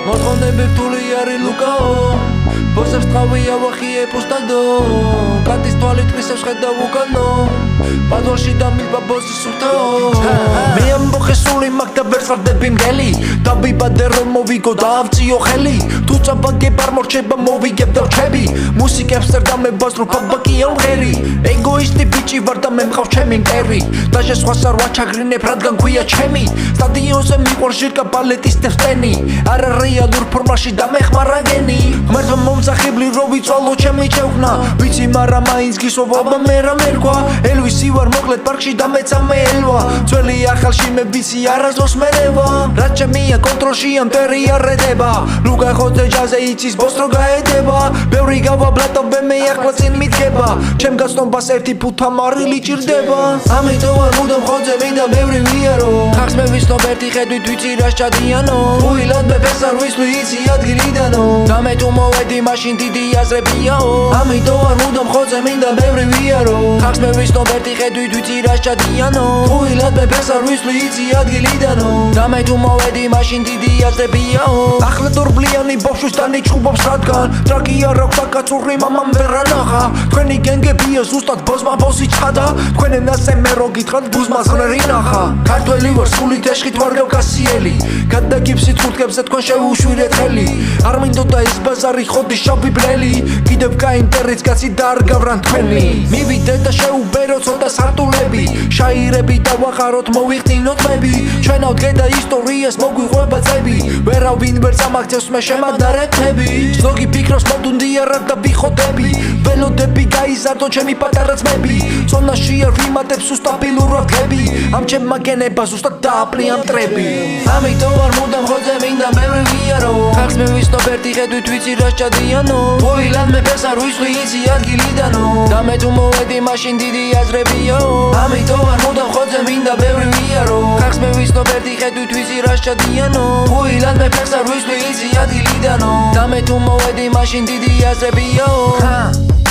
მოთხოვნები რთული არის ლუკაო ბოსებს ტყავი ავახიე პუსტადო კატის თვალით ყისებს ხედავ უკანო პაზოლში დამილვა ბოსის სურთაო მე ამბოხე სული მაგ და ვერ სარდები მგელი დავიბადე რომ მოვიგო და ავწიო ხელი თუ წაბაგებ არ მორჩება მოვიგებ და რჩები მუსიკებს წერდამებას რო ფაბაკი ამღერი ეგოისტი ბიჭი ვარ და მე მყავს ჩემი მტერი დაჟე სხვას არ ვაჩაგრინებ რადგან ქვია ჩემი სტადიონზე მიყვარს ჟირკა ბალეტისტებს ტენი არა რეალურ ფორმაში დამეხმარაგენი ღმერთმა მომძახიბლი რო ვიწვალო ჩემი ჩევხნა ვიცი მარა მაინც გისოვობა მე რა მერქვა ელვისი ვარ მოკლედ პარკში და მეცა მე ელვა ძველი ახალში მე ვიცი არასდროს მერევა რაც ჩემია კონტროლშია მტერი არ რედება ლუკა ხოძე ჯაზე იცის ბოს რო გაედება ბევრი გავაბლატობ მე ახლა წინ მიდგება ჩემ გასტომბას ერთი ფუთა მარილი ჭირდება ამიტომ არ მუდამ ხოძე მინდა ბევრი ვიარო ხახს მე ვისნობ ერთი ხედვით ვიცი რა სჭადიანო უილად მე ფეს არ ვისვლი იცი ადგილიდანო და მე თუ მოვედი მაშინ დიდი აზრებიაო ამიტომ არ მუდამ ხოძე მინდა ბევრი ვიარო ხახს მე ვისნობ ერთი ხედვით ვიცი რა სჭადიანო უილად მე ფეს არ ვისვლი იცი ადგილიდანო და მე თუ მოვედი მაშინ დიდი აზრებიაო ახლა დორბლიანი ბავშვისთანი ჩხუბობს რადგან ტრაკი არ აქვს აკაცური მამამ ვერ ანახა თქვენი გენგებია ზუსტად ბოსმა ბოსი ჩხადა თქვენ ენაზე მე რო გითხრათ ბუზმას ღნერი ნახა ქართველი ვარ სულით ეშხით ვარ გავკასიელი გადაგიფსით ხუთკებზე თქვენ შევუშვირეთ ხელი არ მინდოდა ეს ბაზარი ხოდი შავი ბრელი კიდევ გაინტერეს კაცი და არ გავრან თქვენი მივიდეთ და შეუბეროთ ცოტა სარტულები შაირები დავახაროთ მოვიხდინოთ მები ჩვენავ დღედა ისტორიას მოგვიყვება წები ვერავინ ვერ წამაქცევს მე შემადარეთები ზოგი ფიქრობს მომდუნდია რა და ვიხოდები ველოდები გაიზარდო ჩემი პატარა ძმები ზონაში არ ვიმატებს უსტაბილურად დღები ამ ჩემმა გენებას ზუსტად დააპლია მტრები ამიტომ არ მუდამ ხოძე მინდა ბევრი ვიარო ხახს მე ვისნობ ერთი ხედვით ვიცი რა სჭადიანო უილად მე ფეს არ ვისვლი იცი ადგილიდანო და მე თუ მოვედი მაშინ დიდი აზრებიაო ამიტომ არ მუდამ ხოძე მინდა ბევრი ვიარო ხახს მე ვისნობ ერთი ხედვით ვიცი რა სჭადიანო უილად მე ფეს არ ვისვლი იცი ადგილიდანო და მე თუ მოვედი მაშინ დიდი აზრებიაო